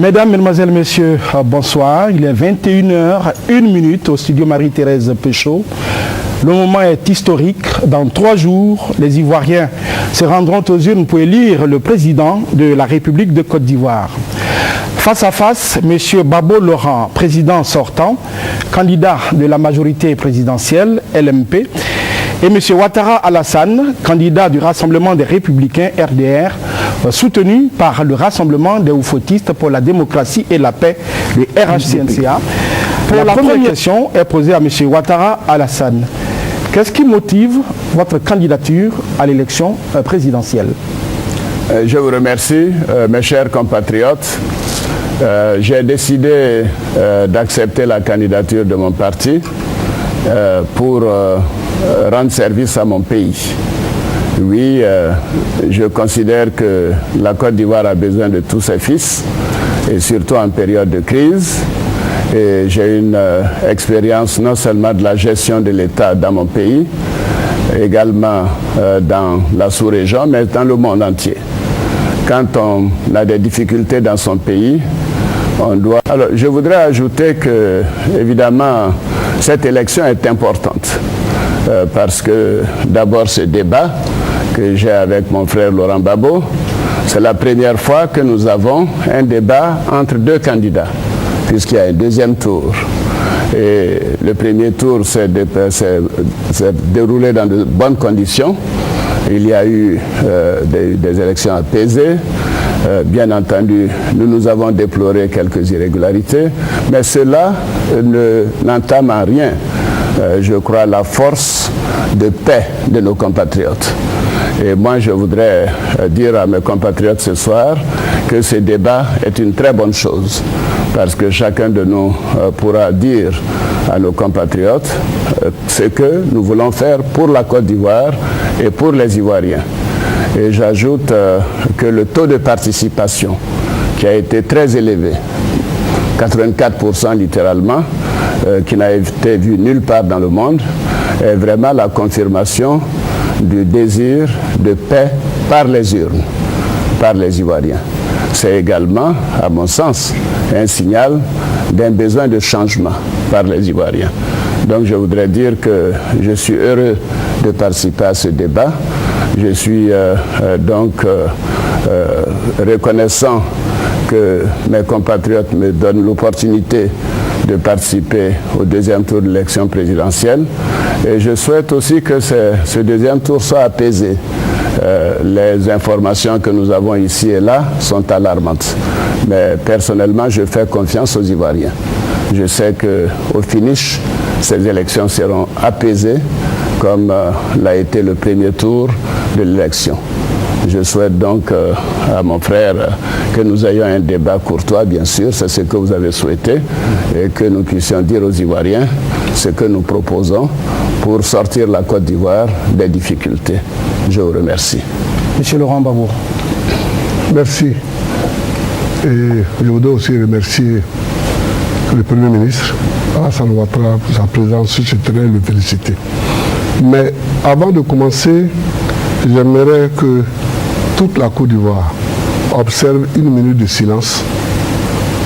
Mesdames, Mesdemoiselles, Messieurs, bonsoir. Il est 21h01 au studio Marie-Thérèse Péchaud. Le moment est historique. Dans 3 jours, les Ivoiriens se rendront aux urnes pour élire le président de la République de Côte d'Ivoire. Face à face, M. Babo Laurent, président sortant, candidat de la majorité présidentielle, LMP, et M. Ouattara Alassane, candidat du Rassemblement des Républicains, RDR, soutenu par le Rassemblement des Oufoutistes pour la démocratie et la paix, le RHCNCA. La première question est posée à M. Ouattara Alassane. Qu'est-ce qui motive votre candidature à l'élection présidentielle? Je vous remercie, mes chers compatriotes. J'ai décidé d'accepter la candidature de mon parti pour rendre service à mon pays. Oui, je considère que la Côte d'Ivoire a besoin de tous ses fils, et surtout en période de crise. Et j'ai une expérience non seulement de la gestion de l'État dans mon pays, également dans la sous-région, mais dans le monde entier. Quand on a des difficultés dans son pays, on doit... Alors, je voudrais ajouter que, évidemment, cette élection est importante. Parce que, d'abord, ce débat que j'ai avec mon frère Laurent Babo, c'est la première fois que nous avons un débat entre 2 candidats, puisqu'il y a un deuxième tour. Et le premier tour s'est déroulé dans de bonnes conditions. Il y a eu des élections apaisées. Bien entendu, nous avons déploré quelques irrégularités, mais cela n'entame en rien, je crois, la force de paix de nos compatriotes. Et moi, je voudrais dire à mes compatriotes ce soir que ce débat est une très bonne chose, parce que chacun de nous pourra dire à nos compatriotes ce que nous voulons faire pour la Côte d'Ivoire et pour les Ivoiriens. Et j'ajoute que le taux de participation, qui a été très élevé, 84% littéralement, qui n'a été vu nulle part dans le monde, est vraiment la confirmation du désir de paix par les urnes, par les Ivoiriens. C'est également, à mon sens, un signal d'un besoin de changement par les Ivoiriens. Donc je voudrais dire que je suis heureux de participer à ce débat. Je suis donc reconnaissant que mes compatriotes me donnent l'opportunité de participer au deuxième tour de l'élection présidentielle. Et je souhaite aussi que ce deuxième tour soit apaisé. Les informations que nous avons ici et là sont alarmantes. Mais personnellement, je fais confiance aux Ivoiriens. Je sais qu'au finish, ces élections seront apaisées, comme l'a été le premier tour de l'élection. Je souhaite donc à mon frère que nous ayons un débat courtois, bien sûr, c'est ce que vous avez souhaité, et que nous puissions dire aux Ivoiriens ce que nous proposons pour sortir la Côte d'Ivoire des difficultés. Je vous remercie. Monsieur Laurent Babo. Merci. Et je voudrais aussi remercier le Premier ministre, Alassane Ouattara, pour sa présence. Je tenais à le féliciter. Mais avant de commencer, j'aimerais que toute la Côte d'Ivoire observe 1 minute de silence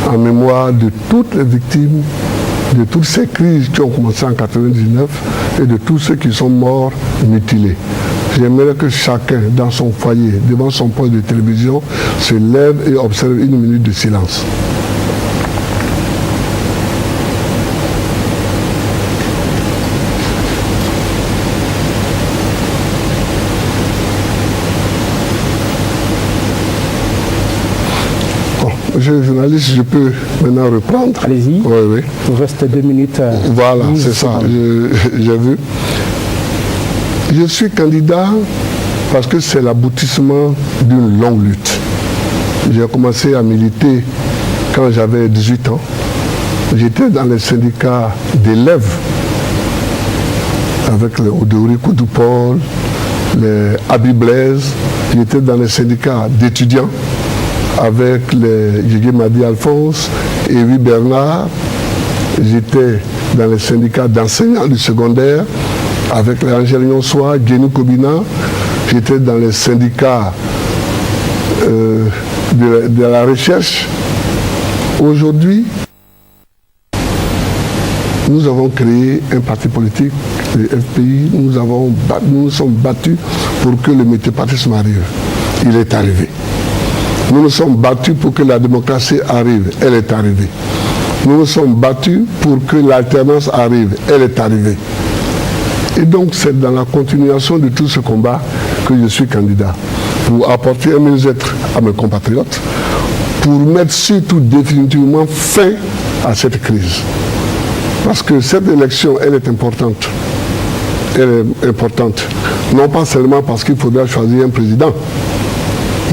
en mémoire de toutes les victimes de toutes ces crises qui ont commencé en 1999 et de tous ceux qui sont morts mutilés. J'aimerais que chacun, dans son foyer, devant son poste de télévision, se lève et observe 1 minute de silence. Je suis journaliste, je peux maintenant reprendre. Allez-y. Oui, oui. Il vous reste 2 minutes. Voilà, c'est ça. J'ai vu. Je suis candidat parce que c'est l'aboutissement d'une longue lutte. J'ai commencé à militer quand j'avais 18 ans. J'étais dans les syndicats d'élèves avec les Odori Koudoupol, les Abi Blaise. J'étais dans les syndicats d'étudiants avec les Yégué Madi Alphonse et Louis Bernard. J'étais dans les syndicats d'enseignants du secondaire avec les Angèle Nyonsoa, Guénou Kobina. J'étais dans les syndicats de la recherche Aujourd'hui, nous avons créé un parti politique, le FPI, nous nous sommes battus pour que le multipartisme arrive. Il est arrivé. Nous nous sommes battus pour que la démocratie arrive. Elle est arrivée. Nous nous sommes battus pour que l'alternance arrive. Elle est arrivée. Et donc c'est dans la continuation de tout ce combat que je suis candidat. Pour apporter un mieux-être à mes compatriotes, pour mettre surtout définitivement fin à cette crise. Parce que cette élection, elle est importante. Elle est importante. Non pas seulement parce qu'il faudra choisir un président,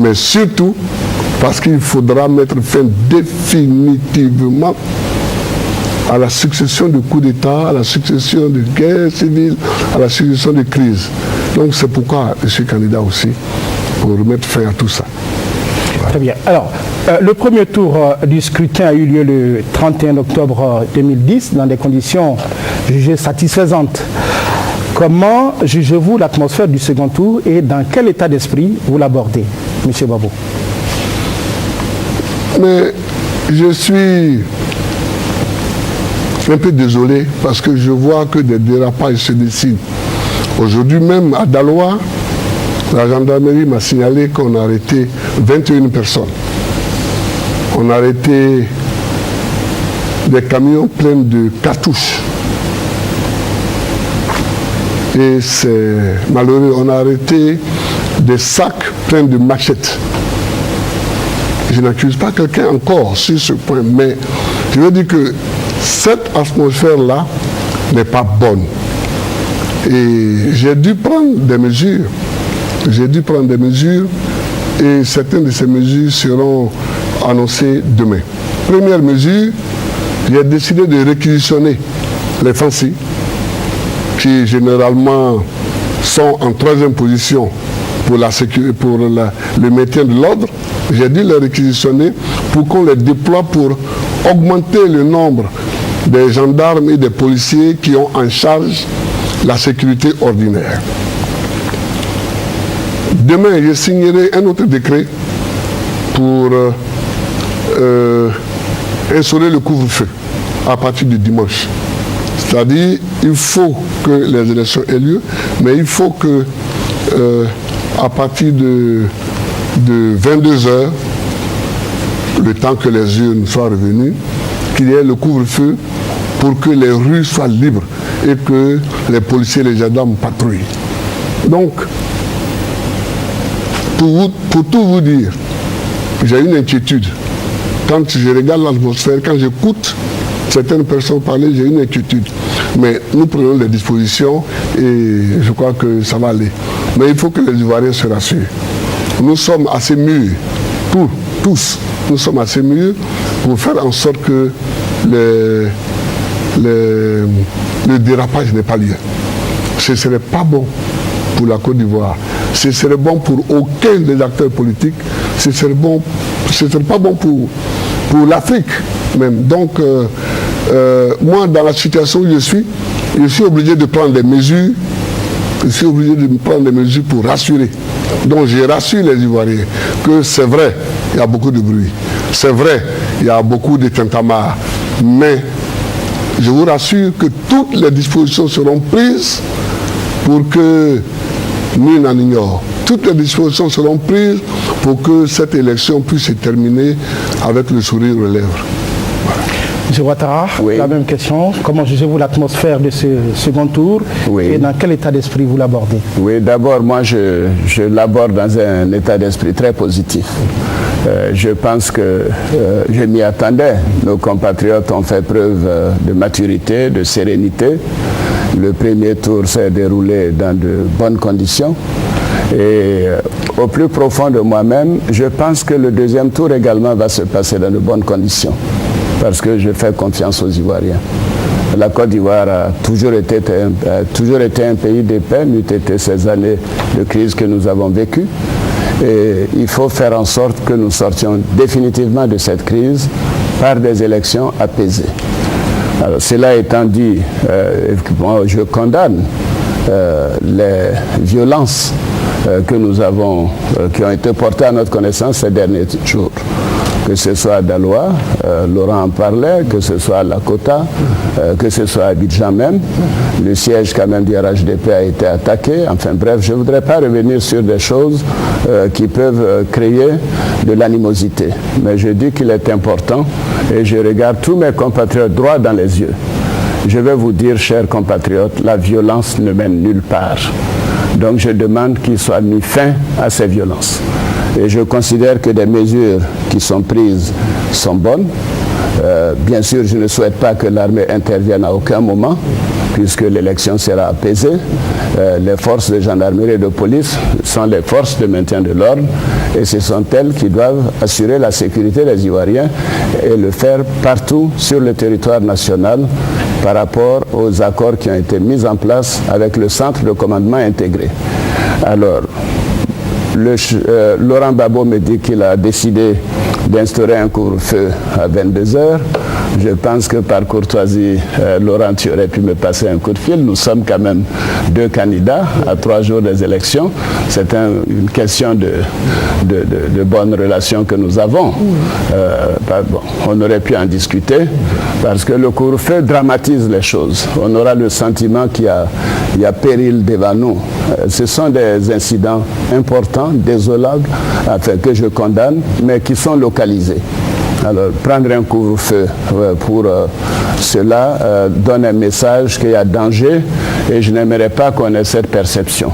mais surtout parce qu'il faudra mettre fin définitivement à la succession de coups d'État, à la succession de guerres civiles, à la succession de crises. Donc c'est pourquoi je suis candidat aussi, pour mettre fin à tout ça. Voilà. Très bien. Alors, le premier tour du scrutin a eu lieu le 31 octobre 2010 dans des conditions jugées satisfaisantes. Comment jugez-vous l'atmosphère du second tour et dans quel état d'esprit vous l'abordez, M. Babo? Mais je suis un peu désolé parce que je vois que des dérapages se dessinent. Aujourd'hui même à Daloa, la gendarmerie m'a signalé qu'on a arrêté 21 personnes. On a arrêté des camions pleins de cartouches. Et c'est malheureux, on a arrêté des sacs pleins de machettes. Je n'accuse pas quelqu'un encore sur ce point, mais je veux dire que cette atmosphère-là n'est pas bonne. Et j'ai dû prendre des mesures. Et certaines de ces mesures seront annoncées demain. Première mesure, j'ai décidé de réquisitionner les fancy qui généralement sont en troisième position pour la sécurité, pour le maintien de l'ordre. J'ai dû les réquisitionner pour qu'on les déploie pour augmenter le nombre des gendarmes et des policiers qui ont en charge la sécurité ordinaire. Demain, je signerai un autre décret pour instaurer le couvre-feu à partir du dimanche. C'est-à-dire, il faut que les élections aient lieu, mais il faut que à partir de 22h, le temps que les urnes soient revenues, qu'il y ait le couvre-feu pour que les rues soient libres et que les policiers et les gendarmes patrouillent. Donc, pour tout vous dire, j'ai une inquiétude. Quand je regarde l'atmosphère, quand j'écoute certaines personnes parler, j'ai une inquiétude. Mais nous prenons les dispositions et je crois que ça va aller. Mais il faut que les Ivoiriens se rassurent. Nous sommes assez mûrs, tous, nous sommes assez mûrs pour faire en sorte que le dérapage n'ait pas lieu. Ce ne serait pas bon pour la Côte d'Ivoire. Ce serait bon pour aucun des acteurs politiques. Ce ne serait pas bon pour l'Afrique même. Donc, moi, dans la situation où je suis obligé de prendre des mesures. Je suis obligé de prendre des mesures pour rassurer. Donc, je rassure les Ivoiriens que c'est vrai, il y a beaucoup de bruit. C'est vrai, il y a beaucoup de tintamarre. Mais je vous rassure que toutes les dispositions seront prises pour que nul n'en ignore. Toutes les dispositions seront prises pour que cette élection puisse se terminer avec le sourire aux lèvres. M. Ouattara, oui. La même question. Comment jugez-vous l'atmosphère de ce second tour et dans quel état d'esprit vous l'abordez? Oui, d'abord, moi, je l'aborde dans un état d'esprit très positif. Je pense que je m'y attendais. Nos compatriotes ont fait preuve de maturité, de sérénité. Le premier tour s'est déroulé dans de bonnes conditions. Et au plus profond de moi-même, je pense que le deuxième tour également va se passer dans de bonnes conditions. Parce que je fais confiance aux Ivoiriens. La Côte d'Ivoire a toujours été un pays de paix, n'eût été ces années de crise que nous avons vécues. Et il faut faire en sorte que nous sortions définitivement de cette crise par des élections apaisées. Alors, cela étant dit, je condamne les violences que nous avons, qui ont été portées à notre connaissance ces derniers jours. que ce soit à Daloa, Laurent en parlait, que ce soit à Lakota, que ce soit à Abidjan même. Le siège quand même du RHDP a été attaqué. Enfin bref, je ne voudrais pas revenir sur des choses qui peuvent créer de l'animosité. Mais je dis qu'il est important et je regarde tous mes compatriotes droit dans les yeux. Je vais vous dire, chers compatriotes, la violence ne mène nulle part. Donc je demande qu'il soit mis fin à ces violences. Et je considère que des mesures qui sont prises sont bonnes. Bien sûr, je ne souhaite pas que l'armée intervienne à aucun moment, puisque l'élection sera apaisée. Les forces de gendarmerie et de police sont les forces de maintien de l'ordre et ce sont elles qui doivent assurer la sécurité des Ivoiriens et le faire partout sur le territoire national par rapport aux accords qui ont été mis en place avec le centre de commandement intégré. Alors, Laurent Gbagbo me dit qu'il a décidé d'instaurer un couvre-feu à 22h. Je pense que par courtoisie, Laurent, tu aurais pu me passer un coup de fil. Nous sommes quand même 2 candidats à 3 jours des élections. C'est une question de bonnes relations que nous avons. Bon, on aurait pu en discuter parce que le couvre-feu dramatise les choses. On aura le sentiment qu'il y a péril devant nous. Ce sont des incidents importants, désolables, enfin, que je condamne, mais qui sont localisés. Alors, prendre un couvre-feu pour cela donne un message qu'il y a danger et je n'aimerais pas qu'on ait cette perception.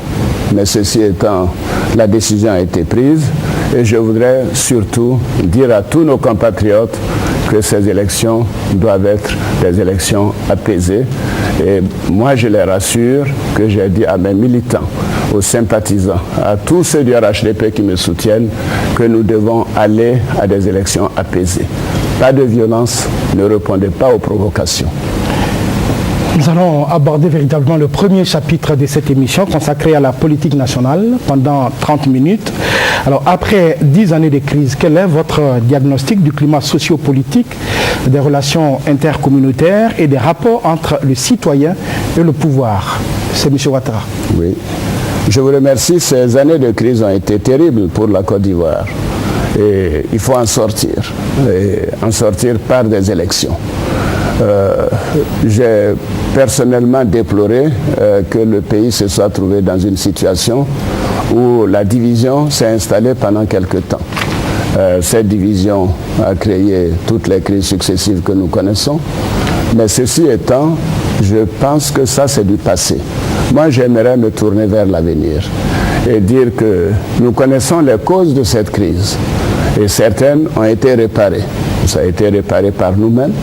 Mais ceci étant, la décision a été prise et je voudrais surtout dire à tous nos compatriotes que ces élections doivent être des élections apaisées. Et moi, je les rassure que j'ai dit à mes militants, aux sympathisants, à tous ceux du RHDP qui me soutiennent, que nous devons aller à des élections apaisées. Pas de violence, ne répondez pas aux provocations. Nous allons aborder véritablement le premier chapitre de cette émission consacrée à la politique nationale pendant 30 minutes. Alors, après 10 années de crise, quel est votre diagnostic du climat socio-politique, des relations intercommunautaires et des rapports entre le citoyen et le pouvoir? C'est M. Ouattara. Oui. Je vous remercie. Ces années de crise ont été terribles pour la Côte d'Ivoire. Et il faut en sortir. Et en sortir par des élections. J'ai personnellement déploré que le pays se soit trouvé dans une situation où la division s'est installée pendant quelque temps. Cette division a créé toutes les crises successives que nous connaissons. Mais ceci étant, je pense que ça c'est du passé. Moi j'aimerais me tourner vers l'avenir et dire que nous connaissons les causes de cette crise et certaines ont été réparées. Ça a été réparé par nous-mêmes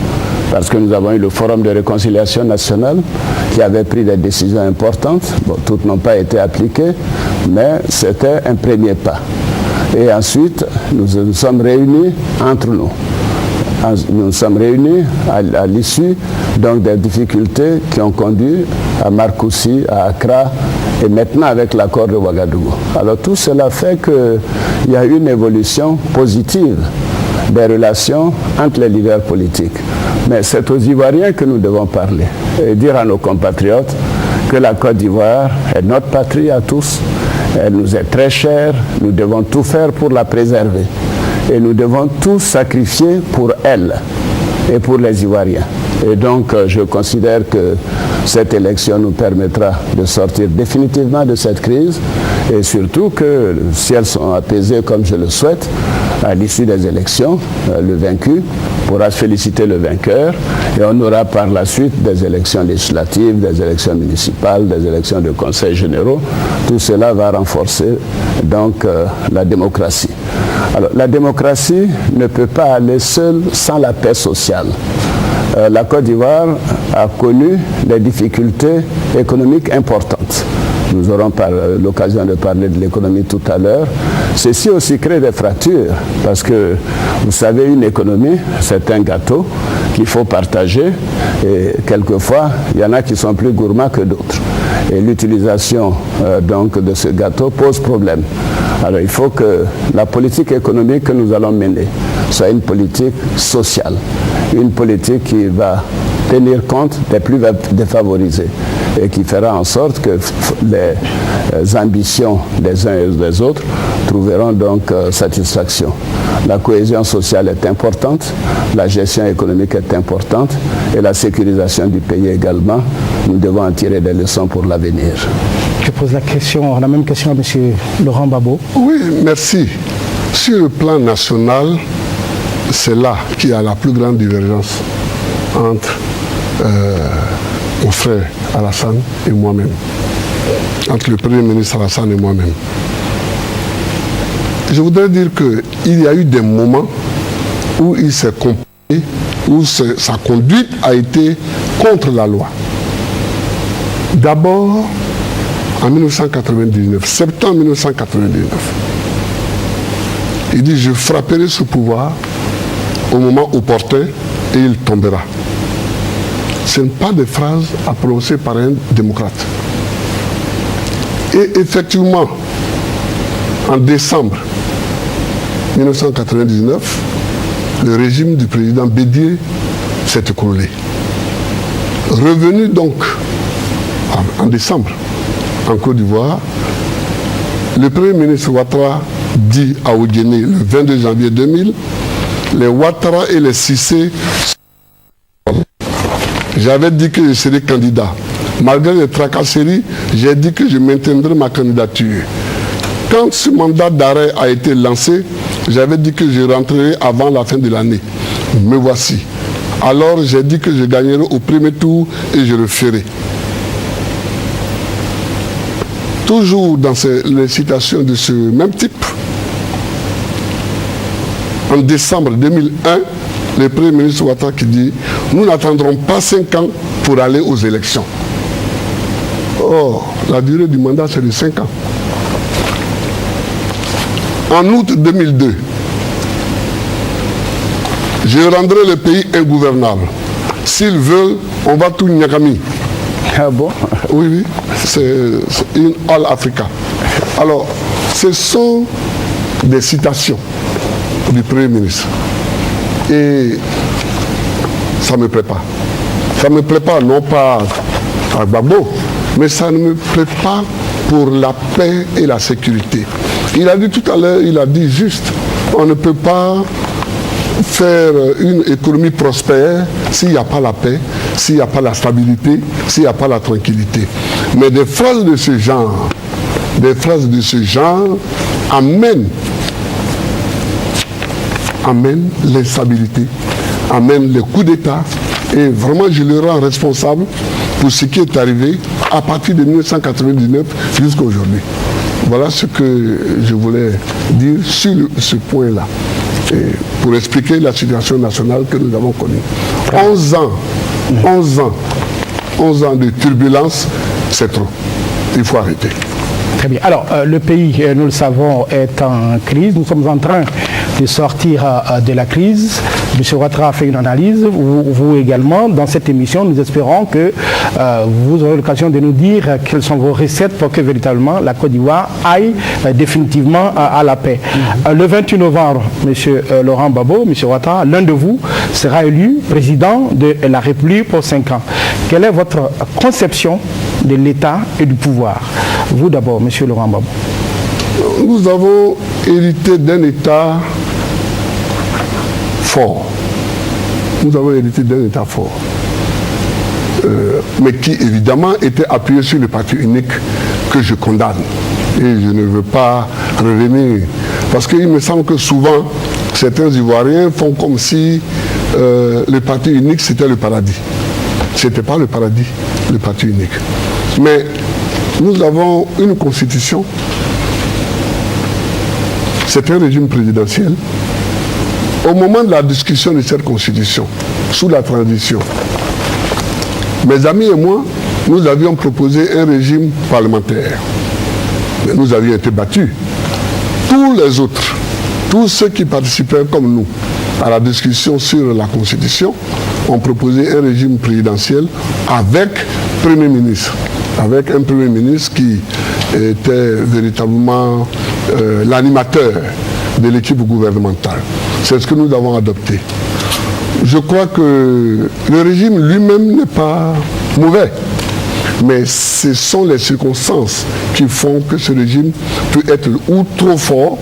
parce que nous avons eu le Forum de réconciliation nationale qui avait pris des décisions importantes. Bon, toutes n'ont pas été appliquées, mais c'était un premier pas. Et ensuite, nous nous sommes réunis entre nous. Nous nous sommes réunis à l'issue donc des difficultés qui ont conduit à Marcoussis, à Accra et maintenant avec l'accord de Ouagadougou. Alors tout cela fait qu'il y a une évolution positive des relations entre les leaders politiques. Mais c'est aux Ivoiriens que nous devons parler et dire à nos compatriotes que la Côte d'Ivoire est notre patrie à tous. Elle nous est très chère, nous devons tout faire pour la préserver. Et nous devons tout sacrifier pour elle et pour les Ivoiriens. Et donc, je considère que cette élection nous permettra de sortir définitivement de cette crise et surtout que si elles sont apaisées comme je le souhaite, à l'issue des élections, le vaincu pourra féliciter le vainqueur et on aura par la suite des élections législatives, des élections municipales, des élections de conseils généraux. Tout cela va renforcer donc la démocratie. Alors, la démocratie ne peut pas aller seule sans la paix sociale. La Côte d'Ivoire a connu des difficultés économiques importantes. Nous aurons l'occasion de parler de l'économie tout à l'heure. Ceci aussi crée des fractures parce que, vous savez, une économie, c'est un gâteau qu'il faut partager et quelquefois, il y en a qui sont plus gourmands que d'autres. Et l'utilisation donc de ce gâteau pose problème. Alors il faut que la politique économique que nous allons mener soit une politique sociale, une politique qui va tenir compte des plus défavorisés, et qui fera en sorte que les ambitions des uns et des autres trouveront donc satisfaction. La cohésion sociale est importante, la gestion économique est importante et la sécurisation du pays également. Nous devons en tirer des leçons pour l'avenir. Je pose la même question à M. Laurent Gbagbo. Oui, merci. Sur le plan national, c'est là qu'il y a la plus grande divergence entre mon frère Alassane et moi-même, entre le Premier ministre Alassane et moi-même. Je voudrais dire qu'il y a eu des moments où il s'est comporté, où sa conduite a été contre la loi. D'abord, en 1999, septembre 1999, il dit « Je frapperai ce pouvoir au moment opportun et il tombera ». Ce ne sont pas des phrases à prononcer par un démocrate. Et effectivement, en décembre 1999, le régime du président Bédié s'est écroulé. Revenu donc en décembre en Côte d'Ivoire, le Premier ministre Ouattara dit à Ouguéné le 22 janvier 2000, les Ouattara et les Cissé, j'avais dit que je serais candidat. Malgré les tracasseries, j'ai dit que je maintiendrai ma candidature. Quand ce mandat d'arrêt a été lancé, j'avais dit que je rentrerai avant la fin de l'année. Me voici. Alors j'ai dit que je gagnerai au premier tour et je le ferai. Toujours dans les citations de ce même type, en décembre 2001, le Premier ministre Ouattara qui dit « Nous n'attendrons pas 5 ans pour aller aux élections ». Or, la durée du mandat, c'est de 5 ans. En août 2002, je rendrai le pays ingouvernable. S'ils veulent, on va tout Nyakami. Ah bon? Oui, oui, c'est une All Africa. Alors, ce sont des citations du Premier ministre. Et ça ne me plaît pas. Ça ne me plaît pas, non pas à Gbagbo, mais ça ne me plaît pas pour la paix et la sécurité. Il a dit tout à l'heure, il a dit juste, on ne peut pas faire une économie prospère s'il n'y a pas la paix, s'il n'y a pas la stabilité, s'il n'y a pas la tranquillité. Mais des phrases de ce genre amènent l'instabilité, amènent les coups d'État. Et vraiment, je le rends responsable pour ce qui est arrivé à partir de 1999 jusqu'à aujourd'hui. Voilà ce que je voulais dire sur ce point-là, pour expliquer la situation nationale que nous avons connue. 11 ans de turbulence, c'est trop. Il faut arrêter. Très bien. Alors, le pays, nous le savons, est en crise. Nous sommes en train de sortir de la crise. M. Ouattara a fait une analyse, vous également. Dans cette émission, nous espérons que vous aurez l'occasion de nous dire quelles sont vos recettes pour que véritablement la Côte d'Ivoire aille définitivement à la paix. Le 28 novembre, M. Laurent Gbagbo, M. Ouattara, l'un de vous sera élu président de la République pour 5 ans. Quelle est votre conception de l'État et du pouvoir? Vous d'abord, M. Laurent Gbagbo. Nous avons hérité d'un État fort. Nous avons hérité d'un État fort. Mais qui évidemment était appuyé sur le parti unique que je condamne. Et je ne veux pas revenir. Parce qu'il me semble que souvent, certains Ivoiriens font comme si le parti unique c'était le paradis. Ce n'était pas le paradis, le parti unique. Mais nous avons une constitution. C'est un régime présidentiel. Au moment de la discussion de cette constitution, sous la transition, mes amis et moi, nous avions proposé un régime parlementaire. Mais nous avions été battus. Tous les autres, tous ceux qui participaient comme nous à la discussion sur la constitution, ont proposé un régime présidentiel avec Premier ministre. Avec un Premier ministre qui était véritablement l'animateur de l'équipe gouvernementale. C'est ce que nous avons adopté. Je crois que le régime lui-même n'est pas mauvais. Mais ce sont les circonstances qui font que ce régime peut être ou trop fort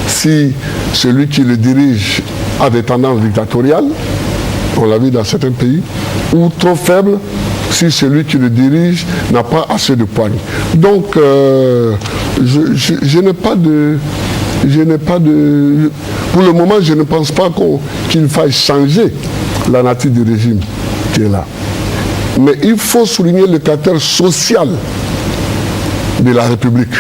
si celui qui le dirige a des tendances dictatoriales, on l'a vu dans certains pays, ou trop faible si celui qui le dirige n'a pas assez de poigne. Donc, je n'ai pas de... Pour le moment, je ne pense pas qu'il faille changer la nature du régime qui est là. Mais il faut souligner le caractère social de la République.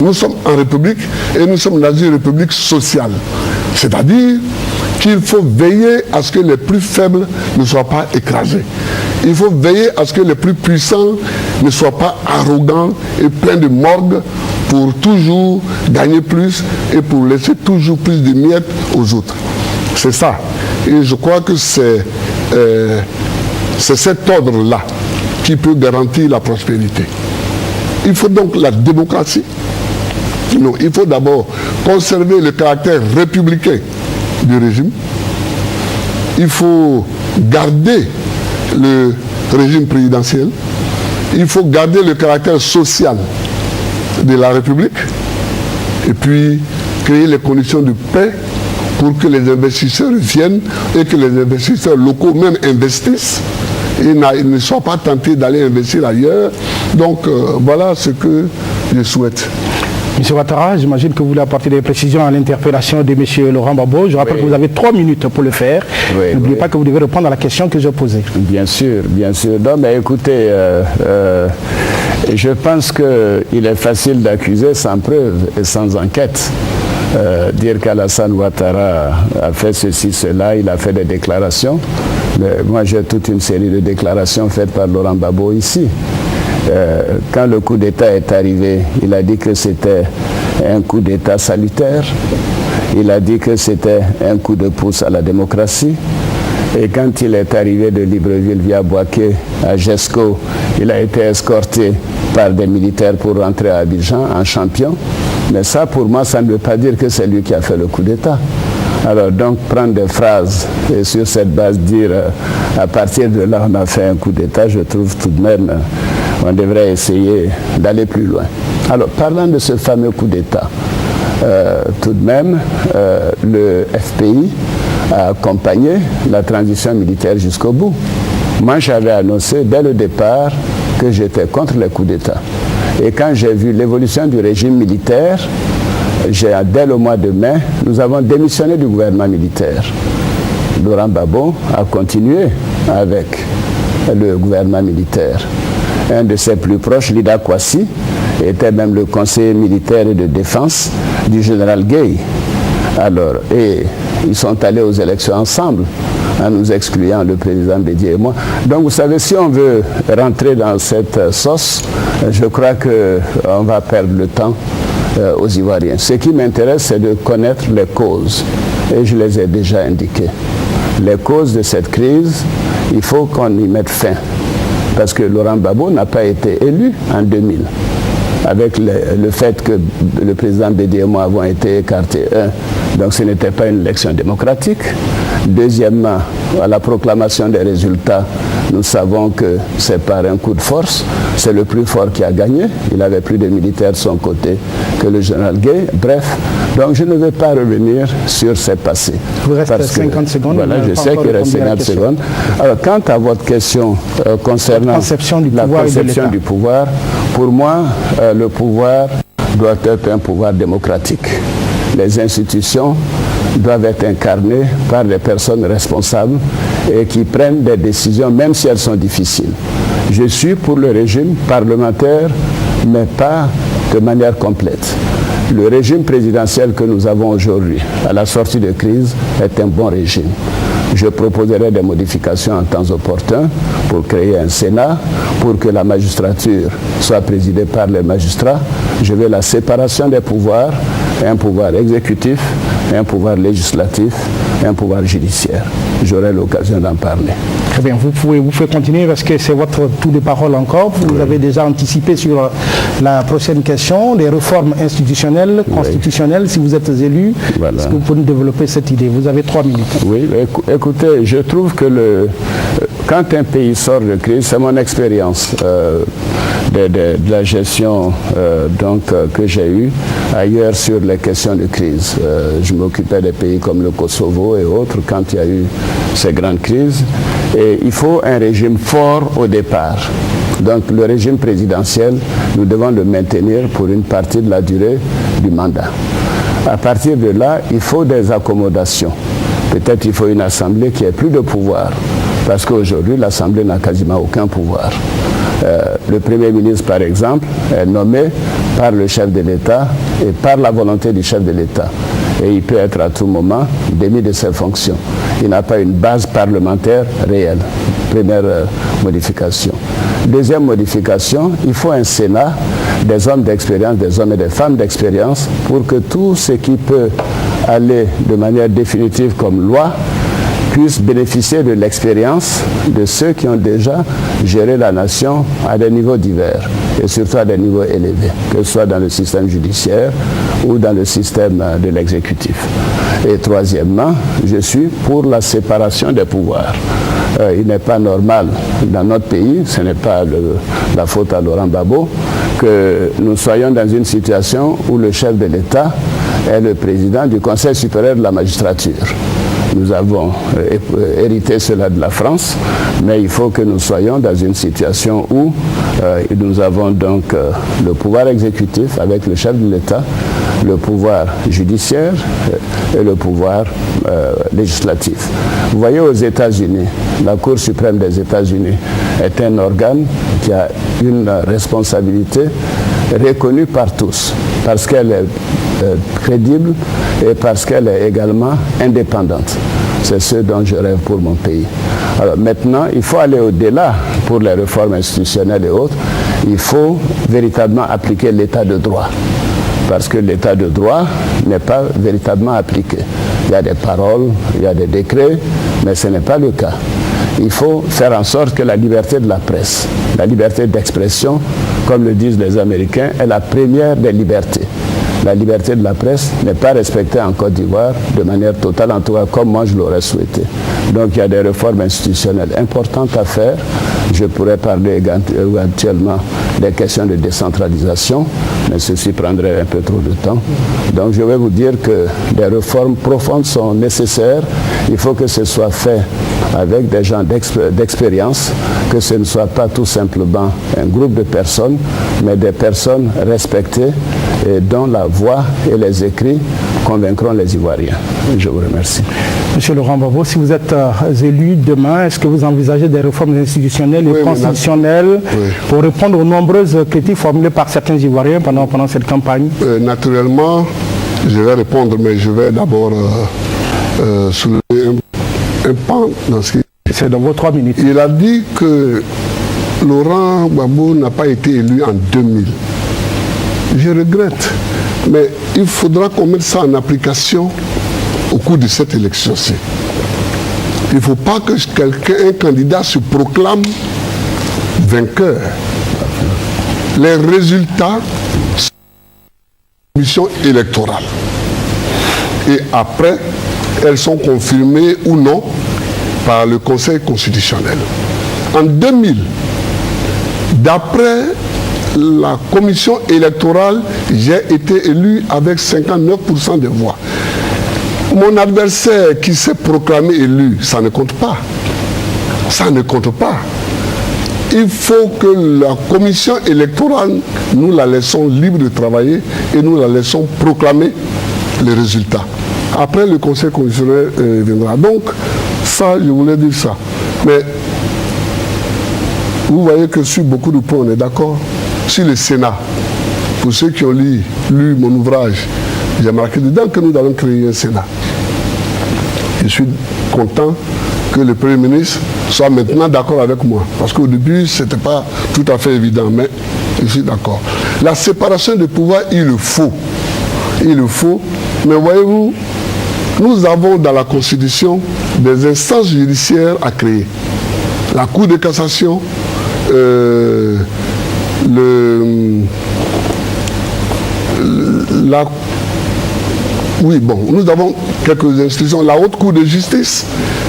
Nous sommes en République et nous sommes dans une République sociale. C'est-à-dire qu'il faut veiller à ce que les plus faibles ne soient pas écrasés. Il faut veiller à ce que les plus puissants ne soient pas arrogants et pleins de morgue pour toujours gagner plus et pour laisser toujours plus de miettes aux autres. C'est ça. Et je crois que c'est cet ordre-là qui peut garantir la prospérité. Il faut donc la démocratie. Non, il faut d'abord conserver le caractère républicain du régime. Il faut garder le régime présidentiel. Il faut garder le caractère social de la République. Et puis créer les conditions de paix pour que les investisseurs viennent et que les investisseurs locaux même investissent et ne soient pas tentés d'aller investir ailleurs. Donc voilà ce que je souhaite. Monsieur Ouattara, j'imagine que vous voulez apporter des précisions à l'interpellation de M. Laurent Gbagbo. Je rappelle que vous avez 3 minutes pour le faire. N'oubliez pas que vous devez répondre à la question que j'ai posée. Bien sûr, bien sûr. Non, mais écoutez, je pense qu'il est facile d'accuser sans preuve et sans enquête. Dire qu'Alassane Ouattara a fait ceci, cela, il a fait des déclarations. Mais moi, j'ai toute une série de déclarations faites par Laurent Gbagbo ici. Quand le coup d'État est arrivé, il a dit que c'était un coup d'État salutaire. Il a dit que c'était un coup de pouce à la démocratie. Et quand il est arrivé de Libreville via Boaké à Gesco, il a été escorté par des militaires pour rentrer à Abidjan en champion. Mais ça, pour moi, ça ne veut pas dire que c'est lui qui a fait le coup d'État. Alors donc prendre des phrases et sur cette base dire à partir de là on a fait un coup d'État, je trouve tout de même on devrait essayer d'aller plus loin. Alors parlant de ce fameux coup d'État, tout de même le FPI a accompagné la transition militaire jusqu'au bout. Moi j'avais annoncé dès le départ que j'étais contre les coups d'État. Et quand j'ai vu l'évolution du régime militaire, dès le mois de mai, nous avons démissionné du gouvernement militaire. Laurent Gbagbo a continué avec le gouvernement militaire. Un de ses plus proches, Lida Kwasi, était même le conseiller militaire de défense du général Gueye. Alors, et ils sont allés aux élections ensemble, en nous excluant, le président Bédié et moi. Donc vous savez, si on veut rentrer dans cette sauce, je crois qu'on va perdre le temps aux Ivoiriens. Ce qui m'intéresse, c'est de connaître les causes. Et je les ai déjà indiquées. Les causes de cette crise, il faut qu'on y mette fin. Parce que Laurent Gbagbo n'a pas été élu en 2000. Avec le fait que le président Bédié et moi avons été écartés. Donc ce n'était pas une élection démocratique. Deuxièmement, à la proclamation des résultats, nous savons que c'est par un coup de force. C'est le plus fort qui a gagné. Il avait plus de militaires de son côté que le général Gueye. Bref, donc je ne vais pas revenir sur ces passés. Il vous reste 50 secondes. Voilà, je sais qu'il reste 50 secondes. Alors, quant à votre question concernant la conception du pouvoir, pour moi, le pouvoir doit être un pouvoir démocratique. Les institutions doivent être incarnées par des personnes responsables et qui prennent des décisions, même si elles sont difficiles. Je suis pour le régime parlementaire, mais pas de manière complète. Le régime présidentiel que nous avons aujourd'hui, à la sortie de crise, est un bon régime. Je proposerai des modifications en temps opportun pour créer un Sénat, pour que la magistrature soit présidée par les magistrats. Je veux la séparation des pouvoirs, un pouvoir exécutif, un pouvoir législatif, un pouvoir judiciaire. J'aurai l'occasion d'en parler. Très bien, vous pouvez continuer parce que c'est votre tour de parole encore. Vous avez déjà anticipé sur la prochaine question, les réformes institutionnelles, constitutionnelles, si vous êtes élu. Voilà. Est-ce que vous pouvez nous développer cette idée? Vous avez 3 minutes. Oui, écoutez, je trouve que quand un pays sort de crise, c'est mon expérience de la gestion que j'ai eue ailleurs sur les questions de crise. Je m'occupais des pays comme le Kosovo et autres quand il y a eu ces grandes crises. Et il faut un régime fort au départ. Donc le régime présidentiel, nous devons le maintenir pour une partie de la durée du mandat. À partir de là, il faut des accommodations. Peut-être il faut une assemblée qui ait plus de pouvoir, parce qu'aujourd'hui, l'assemblée n'a quasiment aucun pouvoir. Le Premier ministre, par exemple, est nommé par le chef de l'État et par la volonté du chef de l'État. Et il peut être à tout moment démis de ses fonctions. Il n'a pas une base parlementaire réelle. Première modification. Deuxième modification, il faut un Sénat, des hommes d'expérience, des hommes et des femmes d'expérience, pour que tout ce qui peut aller de manière définitive comme loi puisse bénéficier de l'expérience de ceux qui ont déjà géré la nation à des niveaux divers et surtout à des niveaux élevés, que ce soit dans le système judiciaire ou dans le système de l'exécutif. Et troisièmement, je suis pour la séparation des pouvoirs. Il n'est pas normal dans notre pays, ce n'est pas la faute à Laurent Gbagbo, que nous soyons dans une situation où le chef de l'État est le président du Conseil supérieur de la magistrature. Nous avons hérité cela de la France, mais il faut que nous soyons dans une situation où nous avons donc le pouvoir exécutif avec le chef de l'État, le pouvoir judiciaire et le pouvoir législatif. Vous voyez, aux États-Unis, la Cour suprême des États-Unis est un organe qui a une responsabilité reconnue par tous, parce qu'elle est crédible et parce qu'elle est également indépendante. C'est ce dont je rêve pour mon pays. Alors maintenant, il faut aller au-delà pour les réformes institutionnelles et autres. Il faut véritablement appliquer l'état de droit. Parce que l'état de droit n'est pas véritablement appliqué. Il y a des paroles, il y a des décrets, mais ce n'est pas le cas. Il faut faire en sorte que la liberté de la presse, la liberté d'expression, comme le disent les Américains, est la première des libertés. La liberté de la presse n'est pas respectée en Côte d'Ivoire de manière totale, en tout cas comme moi je l'aurais souhaité. Donc il y a des réformes institutionnelles importantes à faire. Je pourrais parler éventuellement des questions de décentralisation, mais ceci prendrait un peu trop de temps. Donc je vais vous dire que des réformes profondes sont nécessaires. Il faut que ce soit fait avec des gens d'expérience, que ce ne soit pas tout simplement un groupe de personnes, mais des personnes respectées et dont la voix et les écrits convaincront les Ivoiriens. Je vous remercie. Monsieur Laurent Gbagbo, si vous êtes élu demain, est-ce que vous envisagez des réformes institutionnelles et constitutionnelles pour répondre aux nombreuses critiques formulées par certains Ivoiriens pendant cette campagne? Naturellement, je vais répondre, mais je vais d'abord soulever un pan dans ce qui... C'est dans vos 3 minutes. Il a dit que Laurent Gbagbo n'a pas été élu en 2000. Je regrette, mais il faudra qu'on mette ça en application au cours de cette élection-ci. Il ne faut pas que un candidat se proclame vainqueur. Les résultats sont de la commission électorale. Et après, elles sont confirmées ou non par le Conseil constitutionnel. En 2000, d'après la commission électorale, j'ai été élu avec 59% des voix. Mon adversaire qui s'est proclamé élu, ça ne compte pas. Ça ne compte pas. Il faut que la commission électorale, nous la laissons libre de travailler et nous la laissons proclamer les résultats. Après, le Conseil constitutionnel viendra. Donc, ça, je voulais dire ça. Mais, vous voyez que sur beaucoup de points, on est d'accord. Sur le Sénat, pour ceux qui ont lu mon ouvrage, j'ai marqué dedans que nous allons créer un Sénat. Je suis content que le Premier ministre soit maintenant d'accord avec moi. Parce qu'au début, ce n'était pas tout à fait évident, mais je suis d'accord. La séparation des pouvoirs, il le faut. Il le faut. Mais voyez-vous, nous avons dans la Constitution des instances judiciaires à créer. La Cour de cassation, nous avons quelques institutions, la Haute Cour de justice,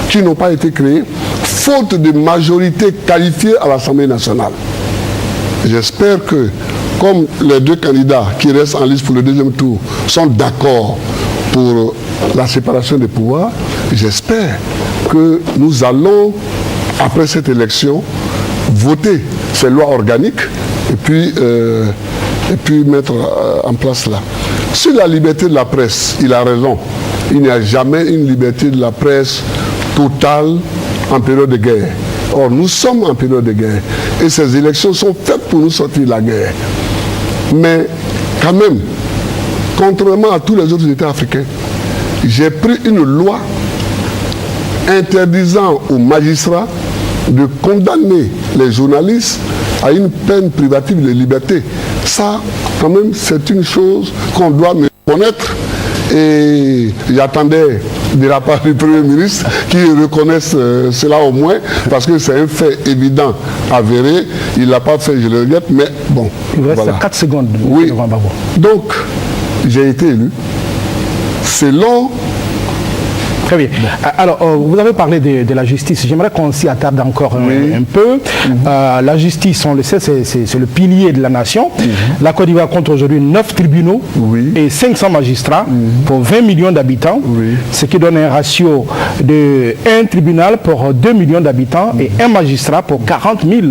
qui n'ont pas été créées. faute de majorité qualifiée à l'Assemblée nationale. J'espère que, comme les deux candidats qui restent en liste pour le deuxième tour sont d'accord pour la séparation des pouvoirs, j'espère que nous allons, après cette élection, voter ces lois organiques et puis mettre en place là. Sur la liberté de la presse, il a raison. Il n'y a jamais une liberté de la presse totale en période de guerre. Or, nous sommes en période de guerre. Et ces élections sont faites pour nous sortir de la guerre. Mais, quand même, contrairement à tous les autres États africains, j'ai pris une loi interdisant aux magistrats de condamner les journalistes à une peine privative de liberté. Ça, quand même, c'est une chose qu'on doit me connaître. Et j'attendais de la part du Premier ministre qu'il reconnaisse cela au moins, parce que c'est un fait évident, avéré. Il ne l'a pas fait, je le regrette, mais bon. Il vous reste 4 secondes. Oui. Donc, j'ai été élu selon... Très bien. Alors, vous avez parlé de la justice. J'aimerais qu'on s'y attarde encore un peu. La justice, on le sait, c'est le pilier de la nation. La Côte d'Ivoire compte aujourd'hui 9 tribunaux et 500 magistrats pour 20 millions d'habitants, ce qui donne un ratio de 1 tribunal pour 2 millions d'habitants et 1 magistrat pour 40 000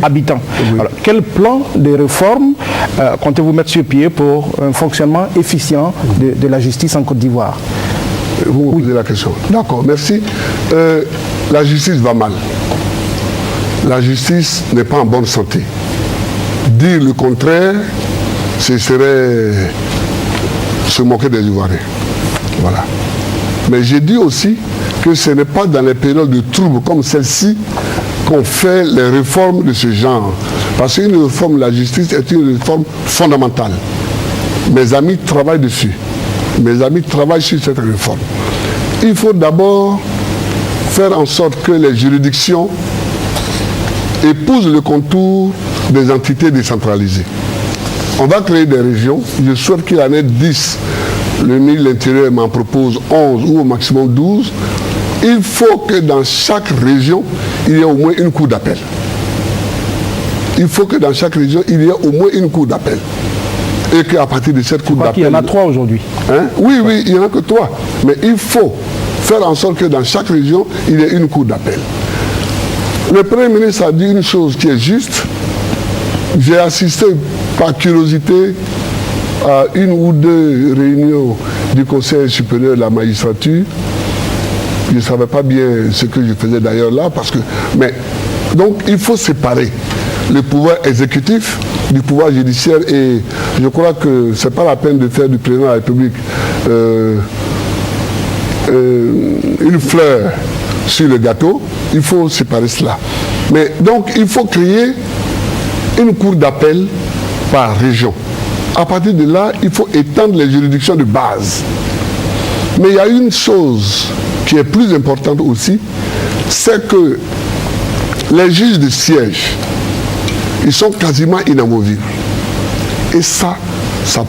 habitants. Alors, quel plan de réforme comptez-vous mettre sur pied pour un fonctionnement efficient de la justice en Côte d'Ivoire? Vous me posez la question. D'accord, merci. La justice va mal. La justice n'est pas en bonne santé. Dire le contraire, ce serait se moquer des Ivoiriens. Voilà. Mais j'ai dit aussi que ce n'est pas dans les périodes de troubles comme celle-ci qu'on fait les réformes de ce genre. Parce qu'une réforme de la justice est une réforme fondamentale. Mes amis travaillent dessus. Mes amis travaillent sur cette réforme. Il faut d'abord faire en sorte que les juridictions épousent le contour des entités décentralisées. On va créer des régions. Je souhaite qu'il y en ait 10. Le ministre de l'Intérieur m'en propose 11 ou au maximum 12. Il faut que dans chaque région, il y ait au moins une cour d'appel. Il faut que dans chaque région, il y ait au moins une cour d'appel. Et qu'à partir de cette cour d'appel... Il y en a 3 aujourd'hui. Hein? Oui, il n'y en a que 3. Mais il faut faire en sorte que dans chaque région, il y ait une cour d'appel. Le Premier ministre a dit une chose qui est juste. J'ai assisté par curiosité à 1 ou 2 réunions du Conseil supérieur de la magistrature. Je ne savais pas bien ce que je faisais d'ailleurs là, parce que... Mais, donc, il faut séparer le pouvoir exécutif du pouvoir judiciaire, et je crois que ce n'est pas la peine de faire du président de la République une fleur sur le gâteau. Il faut séparer cela. Mais donc il faut créer une cour d'appel par région. À partir de là, il faut étendre les juridictions de base. Mais il y a une chose qui est plus importante aussi, c'est que les juges de siège, ils sont quasiment inamovibles. Et ça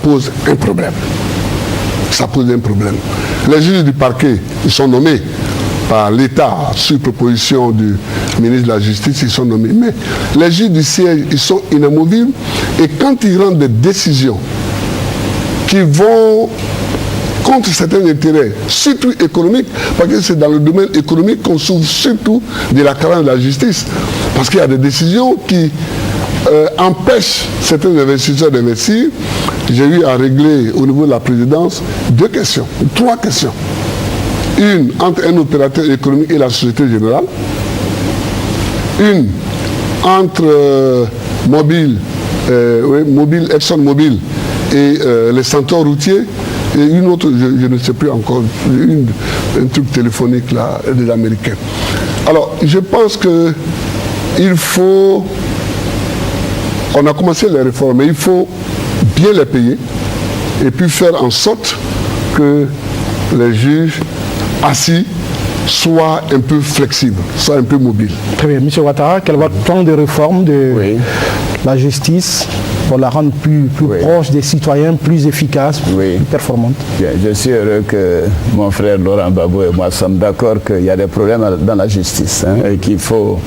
pose un problème. Ça pose un problème. Les juges du parquet, ils sont nommés par l'État, sur proposition du ministre de la Justice, ils sont nommés. Mais les juges du siège, ils sont inamovibles. Et quand ils rendent des décisions qui vont contre certains intérêts, surtout économiques, parce que c'est dans le domaine économique qu'on souffre surtout de la carence de la justice. Parce qu'il y a des décisions qui empêchent certains investisseurs d'investir. J'ai eu à régler au niveau de la présidence 3 questions. Une entre un opérateur économique et la Société Générale. Une entre ExxonMobil et les centres routiers. Et une autre, je ne sais plus encore, un truc téléphonique là, des Américains. Alors, je pense que il faut... On a commencé les réformes, mais il faut bien les payer et puis faire en sorte que les juges assis soient un peu flexibles, soient un peu mobiles. Très bien. Monsieur Ouattara, quel est votre plan de réforme de la justice? pour la rendre plus proche des citoyens, plus efficace, plus performante. Bien, je suis heureux que mon frère Laurent Gbagbo et moi sommes d'accord qu'il y a des problèmes dans la justice et qu'il faut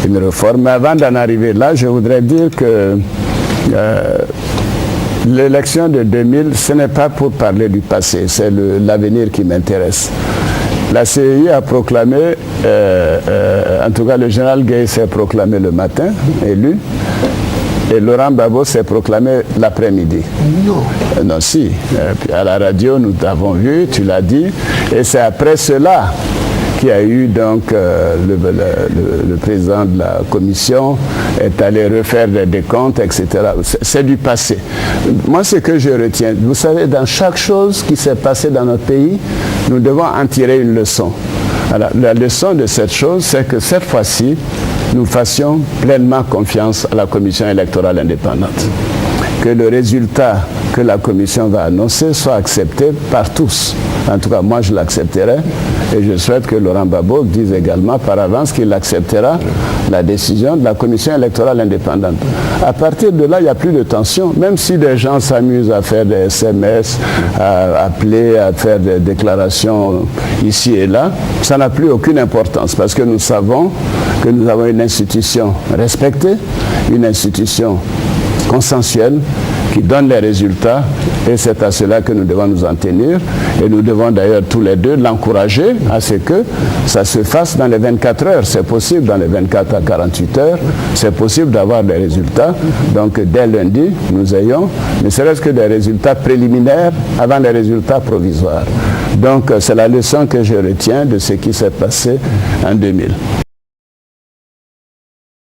une réforme. Mais avant d'en arriver là, je voudrais dire que l'élection de 2000, ce n'est pas pour parler du passé, c'est l'avenir qui m'intéresse. La CEI a proclamé, en tout cas le général Gueye s'est proclamé le matin, élu, et Laurent Gbagbo s'est proclamé l'après-midi. Non. Non, si. À la radio, nous t'avons vu, tu l'as dit, et c'est après cela qu'il y a eu donc le président de la commission est allé refaire des décomptes, etc. C'est du passé. Moi, ce que je retiens, vous savez, dans chaque chose qui s'est passée dans notre pays, nous devons en tirer une leçon. Alors, la leçon de cette chose, c'est que cette fois-ci, nous fassions pleinement confiance à la commission électorale indépendante. Que le résultat que la commission va annoncer soit accepté par tous. En tout cas, moi, je l'accepterai et je souhaite que Laurent Gbagbo dise également par avance qu'il acceptera la décision de la commission électorale indépendante. À partir de là, il n'y a plus de tension. Même si des gens s'amusent à faire des SMS, à appeler, à faire des déclarations ici et là, ça n'a plus aucune importance parce que nous savons que nous avons une institution respectée, une institution consensuelle qui donne les résultats et c'est à cela que nous devons nous en tenir et nous devons d'ailleurs tous les deux l'encourager à ce que ça se fasse dans les 24 heures. C'est possible dans les 24 à 48 heures, c'est possible d'avoir des résultats. Donc dès lundi, nous ayons ne serait-ce que des résultats préliminaires avant les résultats provisoires. Donc c'est la leçon que je retiens de ce qui s'est passé en 2000.